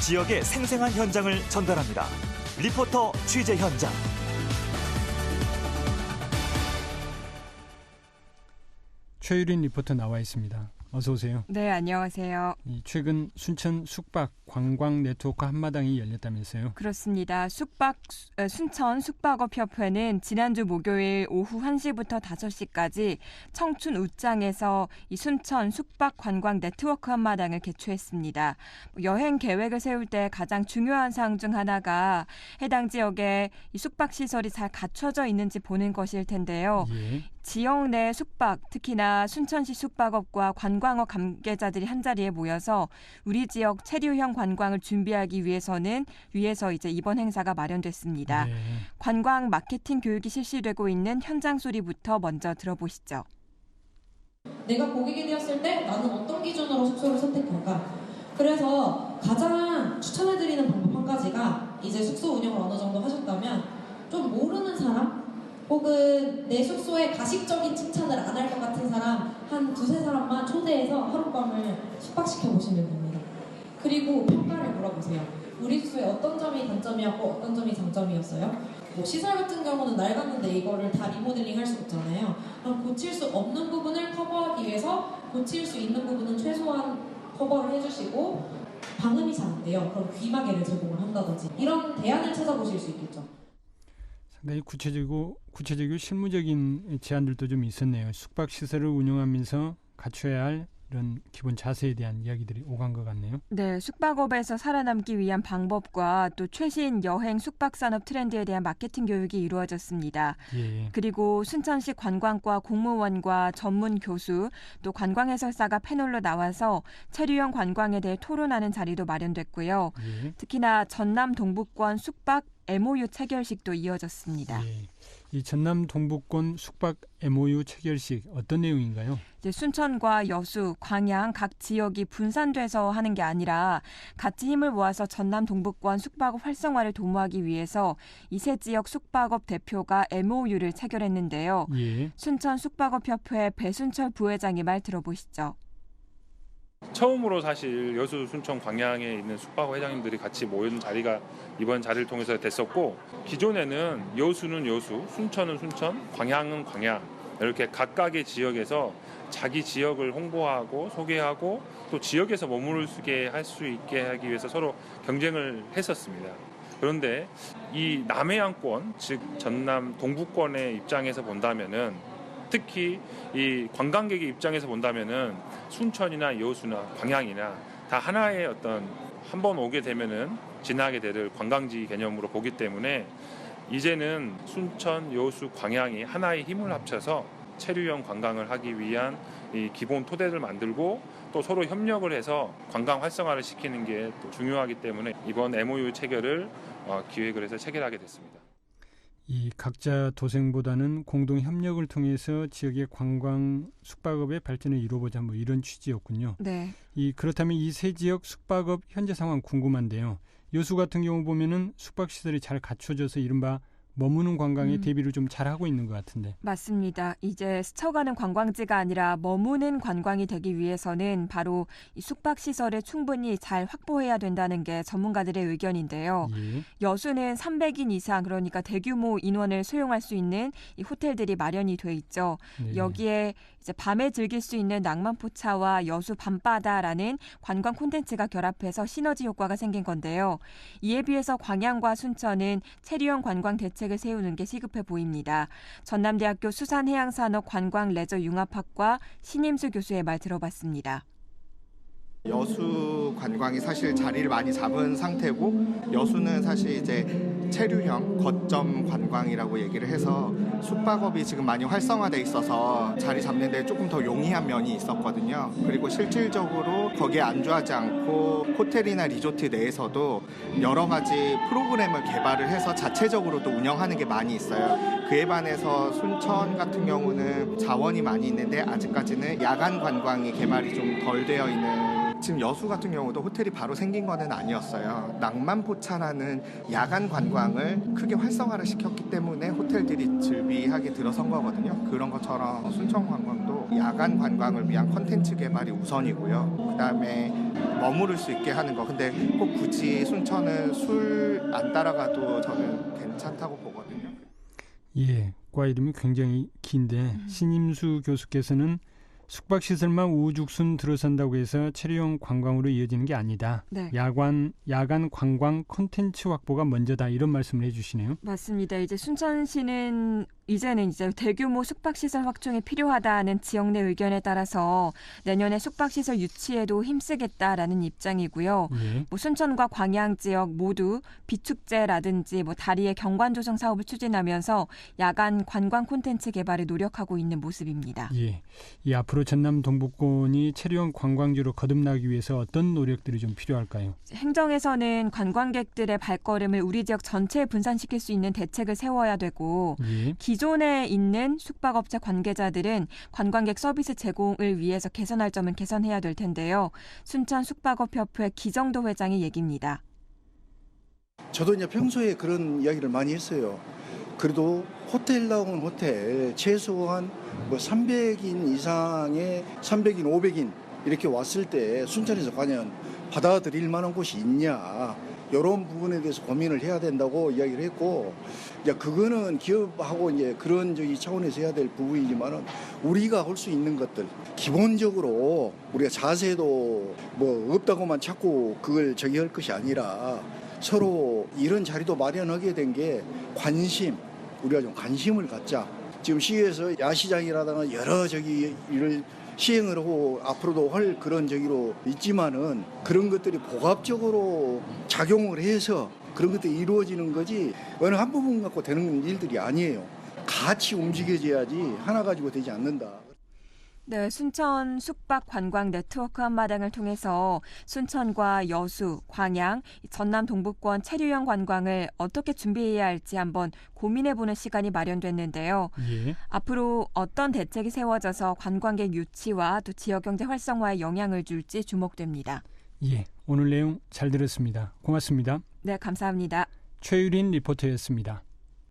지역의 생생한 현장을 전달합니다. 리포터 취재 현장. 최유린 리포터 나와 있습니다. 어서 오세요. 네, 안녕하세요. 최근 순천 숙박 관광 네트워크 한마당이 열렸다면서요? 그렇습니다. 순천 숙박업협회는 지난주 목요일 오후 1시부터 5시까지 청춘 웃장에서 이 순천 숙박 관광 네트워크 한마당을 개최했습니다. 여행 계획을 세울 때 가장 중요한 사항 중 하나가 해당 지역에 이 숙박 시설이 잘 갖춰져 있는지 보는 것일 텐데요. 예. 지역 내 숙박, 특히나 순천시 숙박업과 관광업 관계자들이 한자리에 모여서 우리 지역 체류형 관광을 준비하기 위해서 이제 이번 행사가 마련됐습니다. 네. 관광 마케팅 교육이 실시되고 있는 현장 소리부터 먼저 들어보시죠. 내가 고객이 되었을 때 나는 어떤 기준으로 숙소를 선택할까? 그래서 가장 추천해드리는 방법 한 가지가 이제 숙소 운영을 어느 정도 하셨다면 좀 모르는 사람 혹은 내 숙소에 가식적인 칭찬을 안 할 것 같은 사람 한 두세 사람만 초대해서 하룻밤을 숙박시켜 보시면 됩니다. 그리고 평가를 물어보세요. 우리 숙소에 어떤 점이 단점이었고 어떤 점이 장점이었어요? 뭐 시설 같은 경우는 낡았는데 이거를 다 리모델링 할 수 없잖아요. 그럼 고칠 수 없는 부분을 커버하기 위해서 고칠 수 있는 부분은 최소한 커버를 해주시고 방음이 잘 안 돼요. 그럼 귀마개를 제공을 한다든지 이런 대안을 찾아보실 수 있겠죠. 상당히 구체적이고 실무적인 제안들도 좀 있었네요. 숙박 시설을 운영하면서 갖춰야 할 이런 기본 자세에 대한 이야기들이 오간 것 같네요. 네, 숙박업에서 살아남기 위한 방법과 또 최신 여행 숙박 산업 트렌드에 대한 마케팅 교육이 이루어졌습니다. 예. 그리고 순천시 관광과 공무원과 전문 교수 또 관광 해설사가 패널로 나와서 체류형 관광에 대해 토론하는 자리도 마련됐고요. 예. 특히나 전남 동부권 숙박 MOU 체결식도 이어졌습니다. 예. 이 전남 동부권 숙박 MOU 체결식 어떤 내용인가요? 이제 순천과 여수, 광양 각 지역이 분산돼서 하는 게 아니라 같이 힘을 모아서 전남 동부권 숙박업 활성화를 도모하기 위해서 이 세 지역 숙박업 대표가 MOU를 체결했는데요. 예. 순천 숙박업협회 배순철 부회장의 말 들어보시죠. 처음으로 사실 여수, 순천, 광양에 있는 숙박업 회장님들이 같이 모인 자리가 이번 자리를 통해서 됐었고, 기존에는 여수는 여수, 순천은 순천, 광양은 광양 이렇게 각각의 지역에서 자기 지역을 홍보하고 소개하고 또 지역에서 머무르게 할 수 있게 하기 위해서 서로 경쟁을 했었습니다. 그런데 이 남해안권, 즉 전남 동부권의 입장에서 본다면은 특히 이 관광객의 입장에서 본다면은 순천이나 여수나 광양이나 다 하나의 어떤 한번 오게 되면은 지나게 될 관광지 개념으로 보기 때문에 이제는 순천, 여수, 광양이 하나의 힘을 합쳐서 체류형 관광을 하기 위한 이 기본 토대를 만들고 또 서로 협력을 해서 관광 활성화를 시키는 게 또 중요하기 때문에 이번 MOU 체결을 기획을 해서 체결하게 됐습니다. 이 각자 도생보다는 공동 협력을 통해서 지역의 관광 숙박업의 발전을 이루어보자 뭐 이런 취지였군요. 네. 그렇다면 이 세 지역 숙박업 현재 상황 궁금한데요. 여수 같은 경우 보면은 숙박 시설이 잘 갖춰져서 이른바 머무는 관광에 대비를 좀 잘하고 있는 것 같은데. 맞습니다. 이제 스쳐가는 관광지가 아니라 머무는 관광이 되기 위해서는 바로 이 숙박시설을 충분히 잘 확보해야 된다는 게 전문가들의 의견인데요. 예. 여수는 300인 이상, 그러니까 대규모 인원을 수용할 수 있는 이 호텔들이 마련이 돼 있죠. 네. 여기에 이제 밤에 즐길 수 있는 낭만포차와 여수 밤바다라는 관광 콘텐츠가 결합해서 시너지 효과가 생긴 건데요. 이에 비해서 광양과 순천은 체류형 관광 대책을 세우는 게 시급해 보입니다. 전남대학교 수산해양산업 관광레저융합학과 신임수 교수의 말 들어봤습니다. 여수 관광이 사실 자리를 많이 잡은 상태고, 여수는 사실 이제 체류형 거점 관광이라고 얘기를 해서 숙박업이 지금 많이 활성화돼 있어서 자리 잡는 데 조금 더 용이한 면이 있었거든요. 그리고 실질적으로 거기에 안주하지 않고 호텔이나 리조트 내에서도 여러 가지 프로그램을 개발을 해서 자체적으로 또 운영하는 게 많이 있어요. 그에 반해서 순천 같은 경우는 자원이 많이 있는데 아직까지는 야간 관광이 개발이 좀 덜 되어 있는, 지금 여수 같은 경우도 호텔이 바로 생긴 거는 아니었어요. 낭만포차라는 야간 관광을 크게 활성화를 시켰기 때문에 호텔들이 즐비하게 들어선 거거든요. 그런 것처럼 순천 관광도 야간 관광을 위한 콘텐츠 개발이 우선이고요. 그다음에 머무를 수 있게 하는 거. 근데 꼭 굳이 순천은 술 안 따라가도 저는 괜찮다고 보거든요. 예, 과 이름이 굉장히 긴데 신임수 교수께서는 숙박시설만 우후죽순 들어선다고 해서 체류형 관광으로 이어지는 게 아니다. 네. 야간 관광 콘텐츠 확보가 먼저다 이런 말씀을 해주시네요. 맞습니다. 이제 순천시는 이제는 이제 대규모 숙박시설 확충이 필요하다는 지역 내 의견에 따라서 내년에 숙박시설 유치에도 힘쓰겠다라는 입장이고요. 예. 뭐 순천과 광양 지역 모두 비축제라든지 뭐 다리의 경관 조성 사업을 추진하면서 야간 관광 콘텐츠 개발에 노력하고 있는 모습입니다. 예. 이 앞으로 전남 동북권이 체류형 관광지로 거듭나기 위해서 어떤 노력들이 좀 필요할까요? 행정에서는 관광객들의 발걸음을 우리 지역 전체에 분산시킬 수 있는 대책을 세워야 되고 예. 기존에 있는 숙박업체 관계자들은 관광객 서비스 제공을 위해서 개선할 점은 개선해야 될 텐데요. 순천 숙박업협회 기정도 회장의 얘기입니다. 저도 이제 평소에 그런 이야기를 많이 했어요. 그래도 호텔다운 호텔 최소한 뭐 300인 이상의 300인, 500인 이렇게 왔을 때 순천에서 과연 받아들일 만한 곳이 있냐. 이런 부분에 대해서 고민을 해야 된다고 이야기를 했고, 이제 그거는 기업하고 이제 그런 차원에서 해야 될 부분이지만은 우리가 할 수 있는 것들 기본적으로 우리가 자세도 뭐 없다고만 자꾸 그걸 할 것이 아니라 서로 이런 자리도 마련하게 된 게 관심, 우리가 좀 관심을 갖자. 지금 시에서 야시장이라든가 여러 일을 시행을 하고 앞으로도 할 그런 저기로 있지만은 그런 것들이 복합적으로 작용을 해서 그런 것들이 이루어지는 거지 어느 한 부분 갖고 되는 일들이 아니에요. 같이 움직여져야지 하나 가지고 되지 않는다. 네, 순천 숙박 관광 네트워크 한마당을 통해서 순천과 여수, 광양, 전남 동북권 체류형 관광을 어떻게 준비해야 할지 한번 고민해보는 시간이 마련됐는데요. 예. 앞으로 어떤 대책이 세워져서 관광객 유치와 또 지역경제 활성화에 영향을 줄지 주목됩니다. 예. 오늘 내용 잘 들었습니다. 고맙습니다. 네, 감사합니다. 최유린 리포터였습니다.